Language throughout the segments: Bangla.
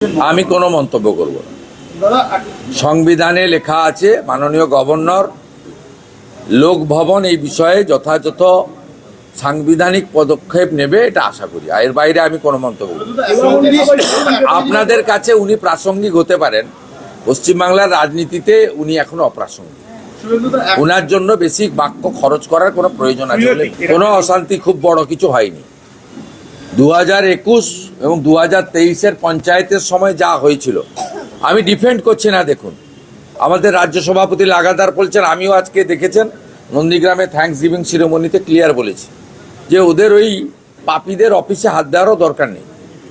আমি কোনো মন্তব্য করব না। সংবিধানে লেখা আছে মাননীয় গভর্নর লোকভবন এই বিষয়ে যথাযথ সাংবিধানিক পদক্ষেপ নেবে, এটা আশা করি। এর বাইরে আমি কোনো মন্তব্য করব না। আপনাদের কাছে উনি প্রাসঙ্গিক হতে পারেন, পশ্চিমবাংলার রাজনীতিতে উনি এখনো অপ্রাসঙ্গিক। ওনার জন্য বেশি বাক্য খরচ করার কোনো প্রয়োজন আছে বলে কোনো অশান্তি খুব বড় কিছু হয়নি। 2021 এবং 2023-এর পঞ্চায়েতের সময় যা হয়েছিল আমি ডিফেন্ড করছি না। দেখুন, আমাদের রাজ্য সভাপতি লাগাতার বলছেন, আমিও আজকে দেখেছেন নন্দীগ্রামে থ্যাঙ্কস গিভিং সিরিমনিতে ক্লিয়ার বলেছি যে ওদের ওই পাপীদের অফিসে হাত দেওয়ারও দরকার নেই।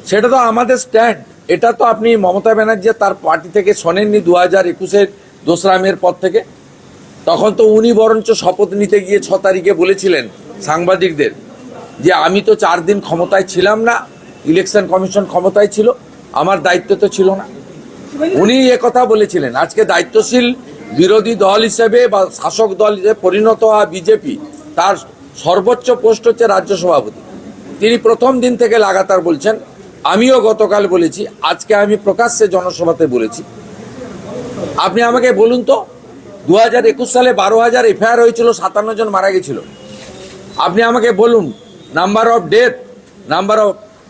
সেটা তো আমাদের স্ট্যান্ড। এটা তো আপনি মমতা ব্যানার্জি তার পার্টি থেকে শোনেননি 2021-এর 2রা মের পর থেকে। তখন তো উনি বরঞ্চ শপথ নিতে গিয়ে 6 তারিখে বলেছিলেন সাংবাদিকদের যে আমি তো 4 দিন ক্ষমতায় ছিলাম না, ইলেকশন কমিশন ক্ষমতায় ছিল, আমার দায়িত্ব তো ছিল না। উনি কথা বলেছিলেন। আজকে দায়িত্বশীল বিরোধী দল হিসেবে বা শাসক দল হিসেবে পরিণত হওয়া বিজেপি, তার সর্বোচ্চ পোস্ট হচ্ছে রাজ্য সভাপতি। তিনি প্রথম দিন থেকে লাগাতার বলছেন, আমিও গতকাল বলেছি, আজকে আমি প্রকাশ্যে জনসভাতে বলেছি। আপনি আমাকে বলুন তো, 2021 সালে 12,000 এফআইআর হয়েছিল, 57 জন মারা গেছিল। আপনি আমাকে বলুন নাম্বার অফ ডেথ,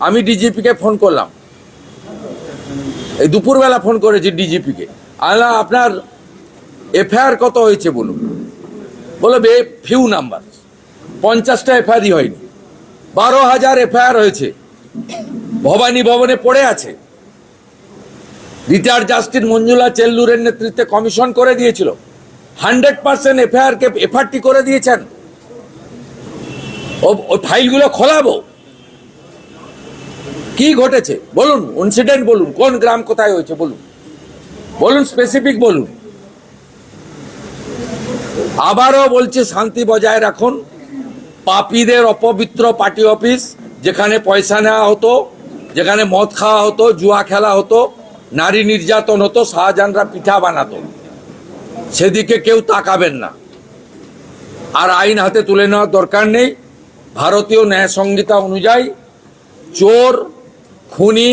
আমি ডিজিপিকে ফোন করলাম, এই দুপুরবেলা ফোন করেছি ডিজিপিকে, আল্লাহ আপনার এফআইআর কত হয়েছে বলুন। বলবে ফিউ নাম্বার, 50টা এফআইআরই হয়নি। 12,000 এফআইআর হয়েছে, ভবানী ভবনে পড়ে আছে। রিটায়ার্ড জাস্টিস মঞ্জুলা চেল্লুরের নেতৃত্বে কমিশন করে দিয়েছিল, 100% এফআইআরকে এফআরটি করে দিয়েছেন। ওই ফাইলগুলো খোলাবো। কি ঘটেছে বলুন, ইনসিডেন্ট বলুন, কোন গ্রাম কোথায় হয়েছে বলুন, স্পেসিফিক বলুন। আবারও বলছে শান্তি বজায় রাখুন। পাপীদের অপবিত্র পার্টি অফিস, যেখানে পয়সা নেওয়া হতো, যেখানে মদ খাওয়া হতো, জুয়া খেলা হতো, নারী নির্যাতন হতো, শাহজাহানরা পিঠা বানাতো, সেদিকে কেউ তাকাবেন না। আর আইন হাতে তুলে নেওয়ার দরকার নেই। ভারতীয় ন্যায় সংহিতা অনুযায়ী চোর, খুনি,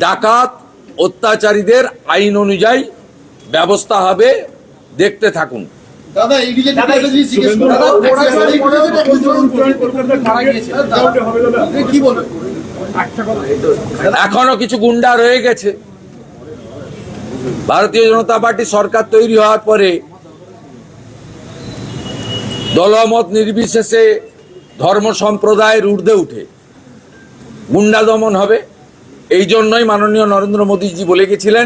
ডাকাত, অত্যাচারীদের আইন অনুযায়ী ব্যবস্থা হবে, দেখতে থাকুন। এখনো কিছু গুন্ডা রয়ে গেছে। ভারতীয় জনতা পার্টি সরকার তৈরি হওয়ার পরে দলমত নির্বিশেষে ধর্ম সম্প্রদায়ের ঊর্ধ্বে উঠে গুন্ডা দমন হবে। এই জন্যই মাননীয় নরেন্দ্র মোদীজি বলে গেছিলেন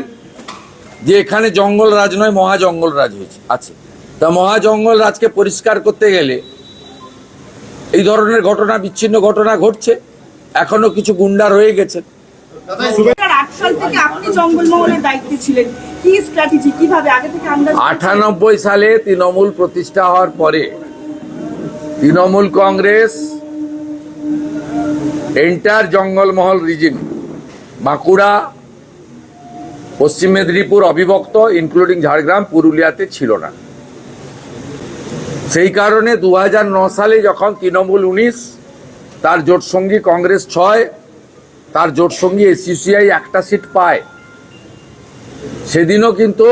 যে এখানে জঙ্গল রাজ নয়, মহাজঙ্গল রাজ আছে। তা মহাজঙ্গল রাজকে পরিষ্কার করতে গেলে এই ধরনের ঘটনা, বিচ্ছিন্ন ঘটনা ঘটছে। এখনো কিছু গুন্ডা রয়ে গেছে। 98 সালে তৃণমূল প্রতিষ্ঠা হওয়ার পরে তৃণমূল কংগ্রেস এন্টার জঙ্গলমহল রিজিয়ন, বাঁকুড়া, পশ্চিম মেদিনীপুর অবিভক্ত ইনক্লুডিং ঝাড়গ্রাম, পুরুলিয়াতে ছিল না। সেই কারণে 2009 সালে যখন তৃণমূল 19, তার জোটসঙ্গী কংগ্রেস 6, তার জোটসঙ্গী এসইউসিআই 1টা সিট পায়, সেদিনও কিন্তু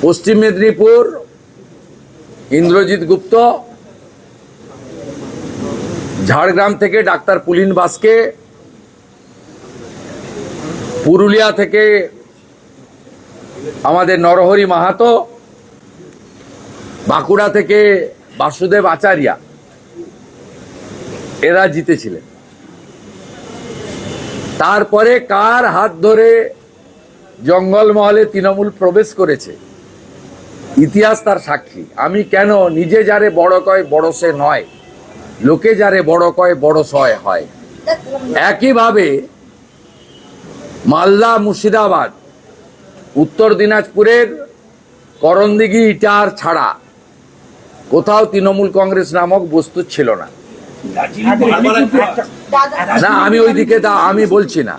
পশ্চিম মেদিনীপুর ইন্দ্রজিৎ গুপ্ত, ঝাড়গ্রাম থেকে ডাক্তার পুলিন বাসকে, পুরুলিয়া থেকে আমাদের নরহরি মাহাতো, বাঁকুড়া থেকে বাসুদেব আচার্যা, এরা জিতেছিলেন। তারপরে কার হাত ধরে জঙ্গলমহলে তৃণমূল প্রবেশ করেছে, ইতিহাস তার সাক্ষী। আমি কেন নিজে যারে বড় কয় বড় সে নয়, লোকে যারে বড় কয় বড় সয় হয়। একইভাবে মালদা, মুর্শিদাবাদ, উত্তর দিনাজপুরের করণদিঘি, ইটার ছাড়া কোথাও তৃণমূল কংগ্রেস নামক বস্তু ছিল না। না, আমি ওইদিকে আমি বলছি না।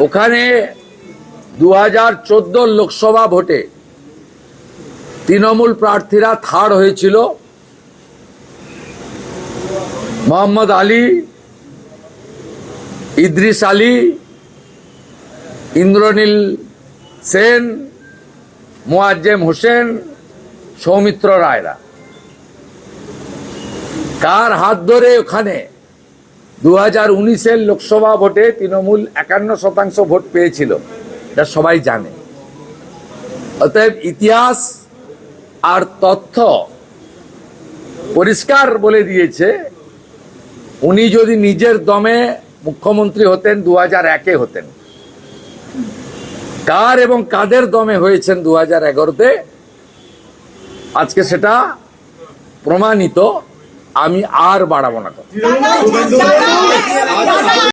ওখানে 2014 লোকসভা ভোটে তৃণমূল প্রার্থীরা থার্ড হয়েছিল মোহাম্মদ আলী, ইদ্রিস আলী, ইন্দ্রনীল সেন, মোয়াজ্জেম হোসেন, সৌমিত্র রায়রা কার হাত ধরে ওখানে 2019-এর লোকসভা ভোটে তৃণমূল 51% ভোট পেয়েছিল, এটা সবাই জানে। অতএব ইতিহাস আর তথ্য পরিষ্কার বলে দিয়েছে, উনি যদি নিজের দমে মুখ্যমন্ত্রী হতেন 2001-এ হতেন। কার এবং কাদের দমে হয়েছেন 2011-তে, আজকে সেটা প্রমাণিত। আমি আর বাড়াবো না কথা।